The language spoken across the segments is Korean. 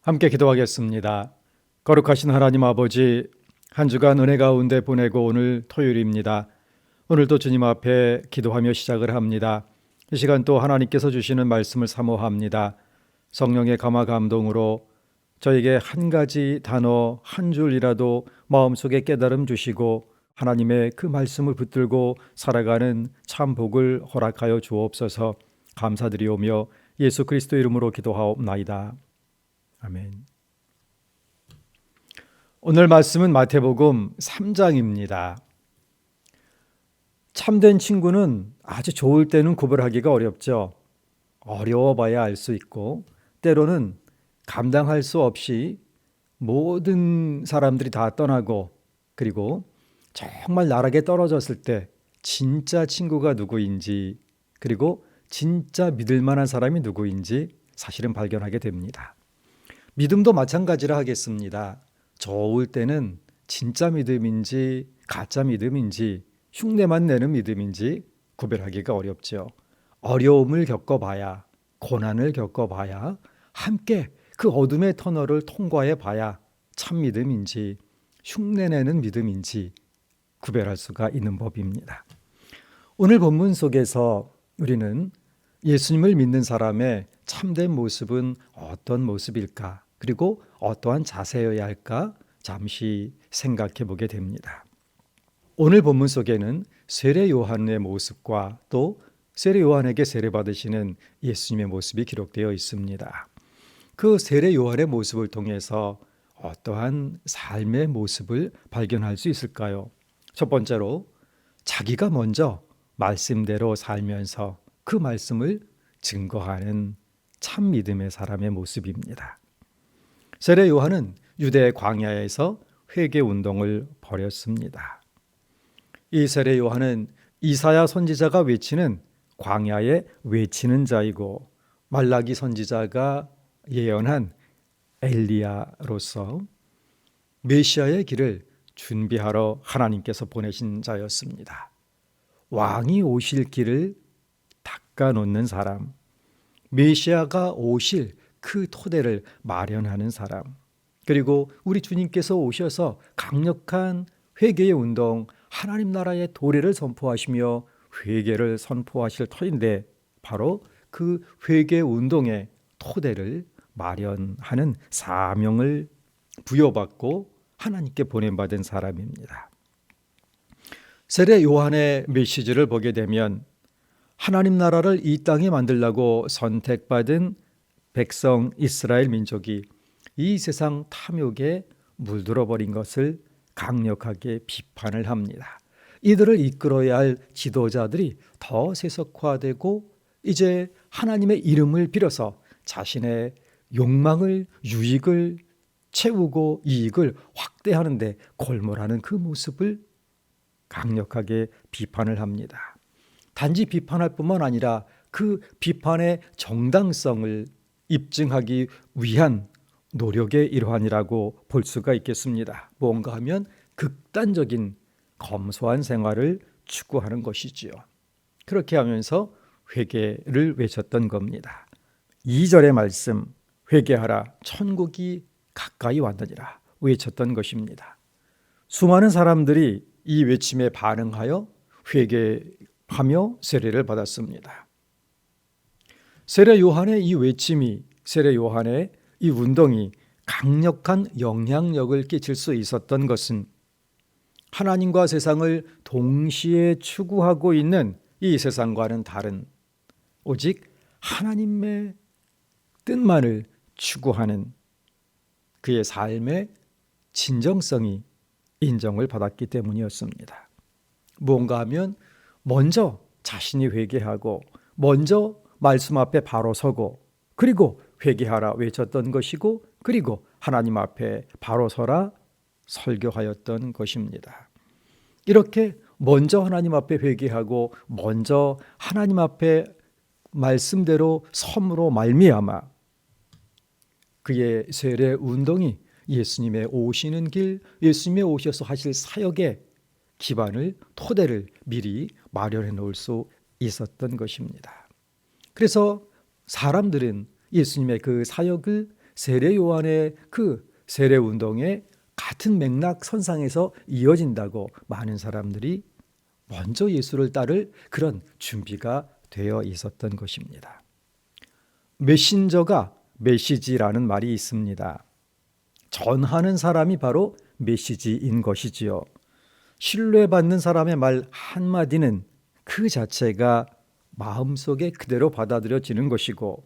함께 기도하겠습니다. 거룩하신 하나님 아버지, 한 주간 은혜 가운데 보내고 오늘 토요일입니다. 오늘도 주님 앞에 기도하며 시작을 합니다. 이 시간 또 하나님께서 주시는 말씀을 사모합니다. 성령의 감화 감동으로 저에게 한 가지 단어 한 줄이라도 마음속에 깨달음 주시고 하나님의 그 말씀을 붙들고 살아가는 참 복을 허락하여 주옵소서. 감사드리오며 예수 그리스도 이름으로 기도하옵나이다. 아멘. 오늘 말씀은 마태복음 3장입니다. 참된 친구는 아주 좋을 때는 구별하기가 어렵죠. 어려워봐야 알 수 있고 때로는 감당할 수 없이 모든 사람들이 다 떠나고 그리고 정말 나락에 떨어졌을 때 진짜 친구가 누구인지 그리고 진짜 믿을 만한 사람이 누구인지 사실은 발견하게 됩니다. 믿음도 마찬가지라 하겠습니다. 좋을 때는 진짜 믿음인지 가짜 믿음인지 흉내만 내는 믿음인지 구별하기가 어렵죠. 어려움을 겪어봐야, 고난을 겪어봐야, 함께 그 어둠의 터널을 통과해 봐야 참 믿음인지 흉내내는 믿음인지 구별할 수가 있는 법입니다. 오늘 본문 속에서 우리는 예수님을 믿는 사람의 참된 모습은 어떤 모습일까? 그리고 어떠한 자세여야 할까? 잠시 생각해 보게 됩니다. 오늘 본문 속에는 세례 요한의 모습과 또 세례 요한에게 세례받으시는 예수님의 모습이 기록되어 있습니다. 그 세례 요한의 모습을 통해서 어떠한 삶의 모습을 발견할 수 있을까요? 첫 번째로 자기가 먼저 말씀대로 살면서 그 말씀을 증거하는 참 믿음의 사람의 모습입니다. 세례 요한은 유대 광야에서 회개 운동을 벌였습니다. 이 세례 요한은 이사야 선지자가 외치는 광야에 외치는 자이고 말라기 선지자가 예언한 엘리야로서 메시아의 길을 준비하러 하나님께서 보내신 자였습니다. 왕이 오실 길을 닦아놓는 사람, 메시아가 오실 그 토대를 마련하는 사람, 그리고 우리 주님께서 오셔서 강력한 회개의 운동, 하나님 나라의 도래를 선포하시며 회개를 선포하실 터인데 바로 그 회개 운동의 토대를 마련하는 사명을 부여받고 하나님께 보냄받은 사람입니다. 세례 요한의 메시지를 보게 되면 하나님 나라를 이 땅에 만들려고 선택받은 백성 이스라엘 민족이 이 세상 탐욕에 물들어버린 것을 강력하게 비판을 합니다. 이들을 이끌어야 할 지도자들이 더 세속화되고 이제 하나님의 이름을 빌어서 자신의 욕망을, 유익을 채우고 이익을 확대하는데 골몰하는 그 모습을 강력하게 비판을 합니다. 단지 비판할 뿐만 아니라 그 비판의 정당성을 입증하기 위한 노력의 일환이라고 볼 수가 있겠습니다. 뭔가 하면 극단적인 검소한 생활을 추구하는 것이지요. 그렇게 하면서 회개를 외쳤던 겁니다. 2절의 말씀, 회개하라 천국이 가까이 왔느니라 외쳤던 것입니다. 수많은 사람들이 이 외침에 반응하여 회개하며 세례를 받았습니다. 세례 요한의 이 외침이, 세례 요한의 이 운동이 강력한 영향력을 끼칠 수 있었던 것은 하나님과 세상을 동시에 추구하고 있는 이 세상과는 다른 오직 하나님의 뜻만을 추구하는 그의 삶의 진정성이 인정을 받았기 때문이었습니다. 뭔가 하면 먼저 자신이 회개하고 먼저 말씀 앞에 바로 서고 그리고 회개하라 외쳤던 것이고 그리고 하나님 앞에 바로 서라 설교하였던 것입니다. 이렇게 먼저 하나님 앞에 회개하고 먼저 하나님 앞에 말씀대로 섬으로 말미암아 그의 세례 운동이 예수님의 오시는 길, 예수님의 오셔서 하실 사역의 기반을, 토대를 미리 마련해 놓을 수 있었던 것입니다. 그래서 사람들은 예수님의 그 사역을 세례 요한의 그 세례 운동에 같은 맥락 선상에서 이어진다고 많은 사람들이 먼저 예수를 따를 그런 준비가 되어 있었던 것입니다. 메신저가 메시지라는 말이 있습니다. 전하는 사람이 바로 메시지인 것이지요. 신뢰받는 사람의 말 한마디는 그 자체가 마음속에 그대로 받아들여지는 것이고,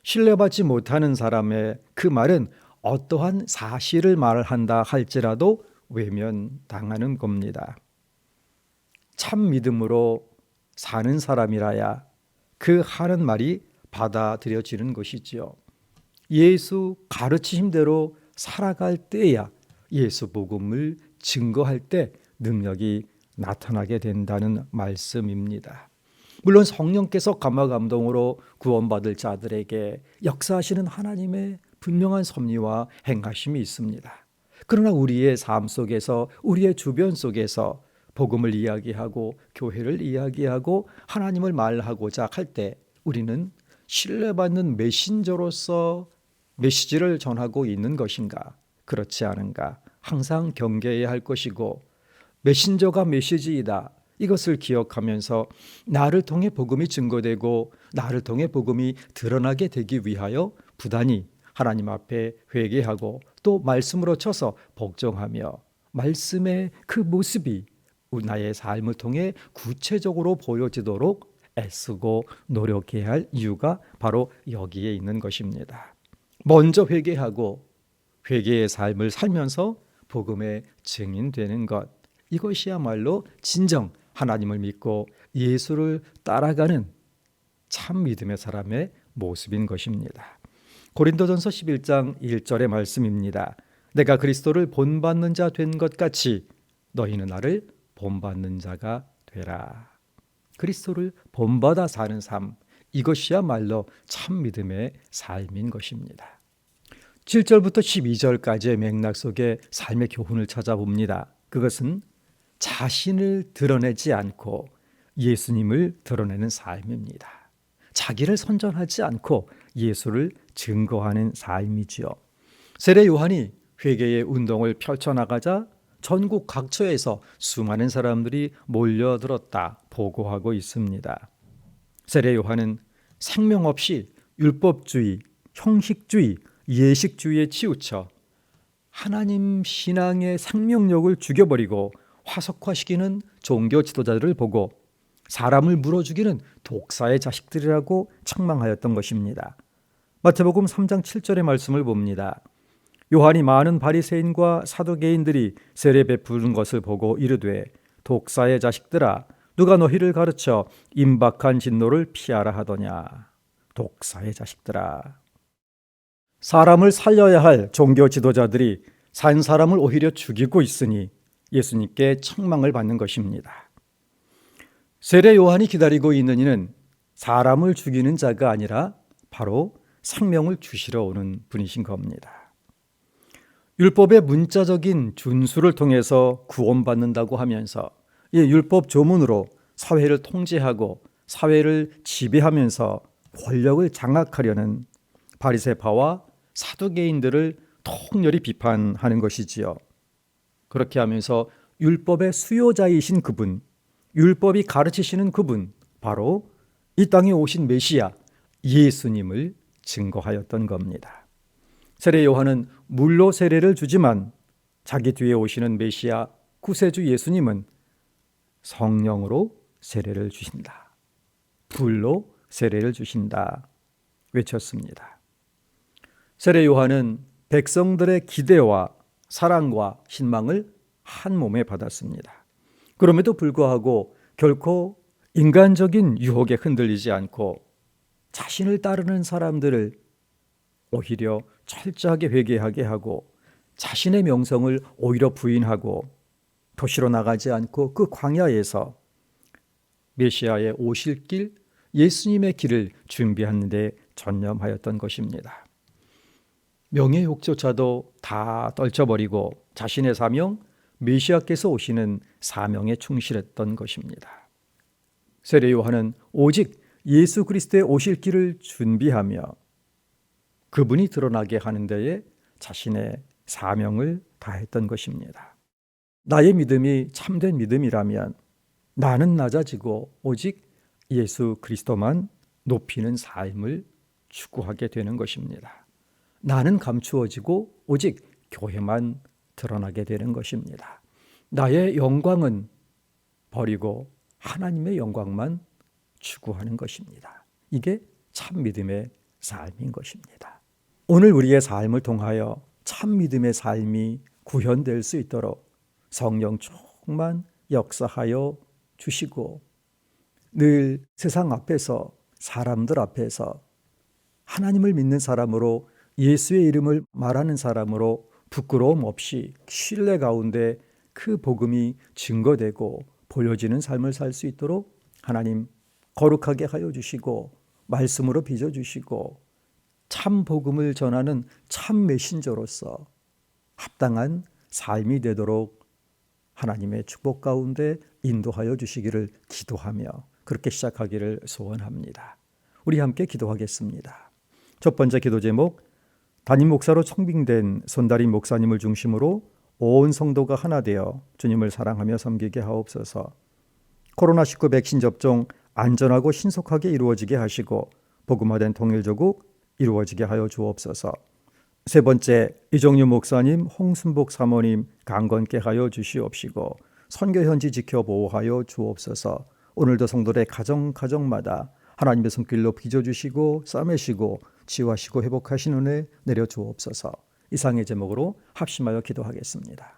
신뢰받지 못하는 사람의 그 말은 어떠한 사실을 말한다 할지라도 외면당하는 겁니다. 참 믿음으로 사는 사람이라야 그 하는 말이 받아들여지는 것이지요. 예수 가르치심대로 살아갈 때야 예수 복음을 증거할 때 능력이 나타나게 된다는 말씀입니다. 물론 성령께서 감화 감동으로 구원받을 자들에게 역사하시는 하나님의 분명한 섭리와 행하심이 있습니다. 그러나 우리의 삶 속에서, 우리의 주변 속에서 복음을 이야기하고 교회를 이야기하고 하나님을 말하고자 할 때 우리는 신뢰받는 메신저로서 메시지를 전하고 있는 것인가, 그렇지 않은가 항상 경계해야 할 것이고, 메신저가 메시지이다, 이것을 기억하면서 나를 통해 복음이 증거되고 나를 통해 복음이 드러나게 되기 위하여 부단히 하나님 앞에 회개하고 또 말씀으로 쳐서 복종하며 말씀의 그 모습이 나의 삶을 통해 구체적으로 보여지도록 애쓰고 노력해야 할 이유가 바로 여기에 있는 것입니다. 먼저 회개하고 회개의 삶을 살면서 복음의 증인되는 것, 이것이야말로 진정 하나님을 믿고 예수를 따라가는 참 믿음의 사람의 모습인 것입니다. 고린도전서 11장 1절의 말씀입니다. 내가 그리스도를 본받는 자 된 것 같이 너희는 나를 본받는 자가 되라. 그리스도를 본받아 사는 삶, 이것이야말로 참 믿음의 삶인 것입니다. 7절부터 12절까지의 맥락 속에 삶의 교훈을 찾아봅니다. 그것은 자신을 드러내지 않고 예수님을 드러내는 삶입니다. 자기를 선전하지 않고 예수를 증거하는 삶이지요. 세례 요한이 회개의 운동을 펼쳐나가자 전국 각처에서 수많은 사람들이 몰려들었다 보고하고 있습니다. 세례 요한은 생명 없이 율법주의, 형식주의, 예식주의에 치우쳐 하나님 신앙의 생명력을 죽여버리고 화석화시키는 종교 지도자들을 보고 사람을 물어 죽이는 독사의 자식들이라고 책망하였던 것입니다. 마태복음 3장 7절의 말씀을 봅니다. 요한이 많은 바리새인과 사두개인들이 세례 베푸는 것을 보고 이르되 독사의 자식들아, 누가 너희를 가르쳐 임박한 진노를 피하라 하더냐. 독사의 자식들아. 사람을 살려야 할 종교 지도자들이 산 사람을 오히려 죽이고 있으니 예수님께 책망을 받는 것입니다. 세례 요한이 기다리고 있는 이는 사람을 죽이는 자가 아니라 바로 생명을 주시러 오는 분이신 겁니다. 율법의 문자적인 준수를 통해서 구원받는다고 하면서 이 율법 조문으로 사회를 통제하고 사회를 지배하면서 권력을 장악하려는 바리새파와 사두개인들을 통렬히 비판하는 것이지요. 그렇게 하면서 율법의 수요자이신 그분, 율법이 가르치시는 그분, 바로 이 땅에 오신 메시아 예수님을 증거하였던 겁니다. 세례 요한은 물로 세례를 주지만 자기 뒤에 오시는 메시아 구세주 예수님은 성령으로 세례를 주신다. 불로 세례를 주신다. 외쳤습니다. 세례 요한은 백성들의 기대와 사랑과 신망을 한 몸에 받았습니다. 그럼에도 불구하고 결코 인간적인 유혹에 흔들리지 않고 자신을 따르는 사람들을 오히려 철저하게 회개하게 하고 자신의 명성을 오히려 부인하고 도시로 나가지 않고 그 광야에서 메시아의 오실 길, 예수님의 길을 준비하는 데 전념하였던 것입니다. 명예욕조차도 다 떨쳐버리고 자신의 사명, 메시아께서 오시는 사명에 충실했던 것입니다. 세례 요한은 오직 예수 그리스도의 오실 길을 준비하며 그분이 드러나게 하는 데에 자신의 사명을 다했던 것입니다. 나의 믿음이 참된 믿음이라면 나는 낮아지고 오직 예수 그리스도만 높이는 삶을 추구하게 되는 것입니다. 나는 감추어지고 오직 교회만 드러나게 되는 것입니다. 나의 영광은 버리고 하나님의 영광만 추구하는 것입니다. 이게 참 믿음의 삶인 것입니다. 오늘 우리의 삶을 통하여 참 믿음의 삶이 구현될 수 있도록 성령 충만 역사하여 주시고 늘 세상 앞에서 사람들 앞에서 하나님을 믿는 사람으로 예수의 이름을 말하는 사람으로 부끄러움 없이 신뢰 가운데 그 복음이 증거되고 보여지는 삶을 살 수 있도록 하나님 거룩하게 하여 주시고 말씀으로 빚어주시고 참 복음을 전하는 참 메신저로서 합당한 삶이 되도록 하나님의 축복 가운데 인도하여 주시기를 기도하며 그렇게 시작하기를 소원합니다. 우리 함께 기도하겠습니다. 첫 번째 기도 제목, 담임 목사로 청빙된 손다림 목사님을 중심으로 온 성도가 하나 되어 주님을 사랑하며 섬기게 하옵소서. 코로나19 백신 접종 안전하고 신속하게 이루어지게 하시고 복음화된 통일조국 이루어지게 하여 주옵소서. 세 번째, 이종유 목사님, 홍순복 사모님 강건케 하여 주시옵시고 선교 현지 지켜 보호하여 주옵소서. 오늘도 성도의 가정마다 하나님의 손길로 빚어주시고 싸매시고 치유하시고 회복하시는 은혜 내려 주옵소서. 이상의 제목으로 합심하여 기도하겠습니다.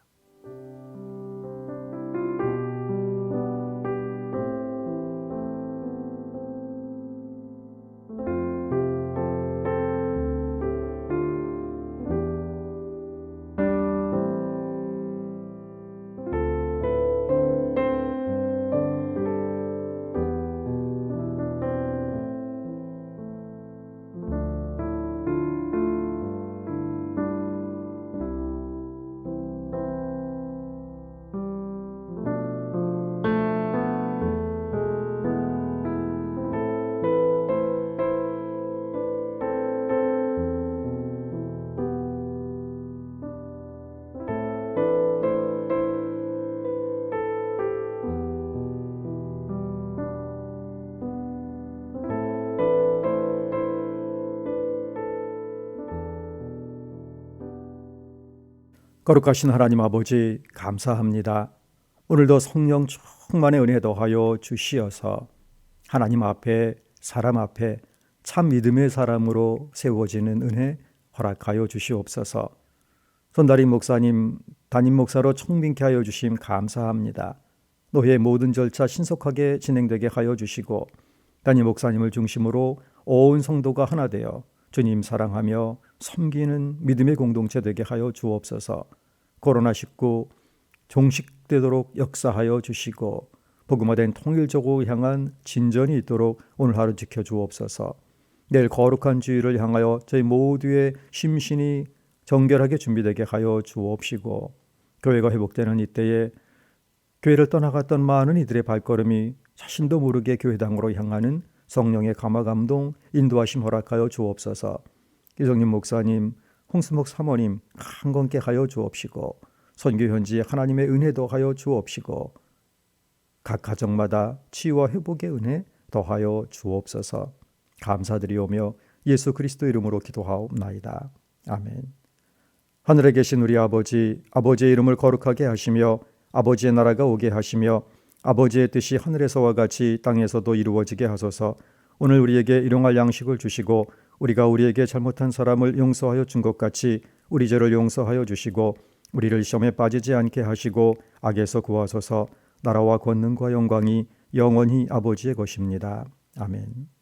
거룩하신 하나님 아버지 감사합니다. 오늘도 성령 충만의 은혜 더하여 주시어서 하나님 앞에 사람 앞에 참 믿음의 사람으로 세워지는 은혜 허락하여 주시옵소서. 손다림 목사님 담임 목사로 청빙케 하여 주심 감사합니다. 노회의 모든 절차 신속하게 진행되게 하여 주시고 담임 목사님을 중심으로 온 성도가 하나 되어 주님 사랑하며 섬기는 믿음의 공동체 되게 하여 주옵소서. 코로나19 종식되도록 역사하여 주시고 복음화된 통일조국을 향한 진전이 있도록 오늘 하루 지켜주옵소서. 내일 거룩한 주일을 향하여 저희 모두의 심신이 정결하게 준비되게 하여 주옵시고 교회가 회복되는 이때에 교회를 떠나갔던 많은 이들의 발걸음이 자신도 모르게 교회당으로 향하는 성령의 감화감동 인도하심 허락하여 주옵소서. 이종님 목사님, 홍순복 사모님 강건케 하여 주옵시고 선교 현지에 하나님의 은혜 더하여 주옵시고 각 가정마다 치유와 회복의 은혜 더하여 주옵소서. 감사드리오며 예수 그리스도 이름으로 기도하옵나이다. 아멘. 하늘에 계신 우리 아버지, 아버지의 이름을 거룩하게 하시며 아버지의 나라가 오게 하시며 아버지의 뜻이 하늘에서와 같이 땅에서도 이루어지게 하소서. 오늘 우리에게 일용할 양식을 주시고 우리가 우리에게 잘못한 사람을 용서하여 준 것 같이 우리 죄를 용서하여 주시고 우리를 시험에 빠지지 않게 하시고 악에서 구하소서. 나라와 권능과 영광이 영원히 아버지의 것입니다. 아멘.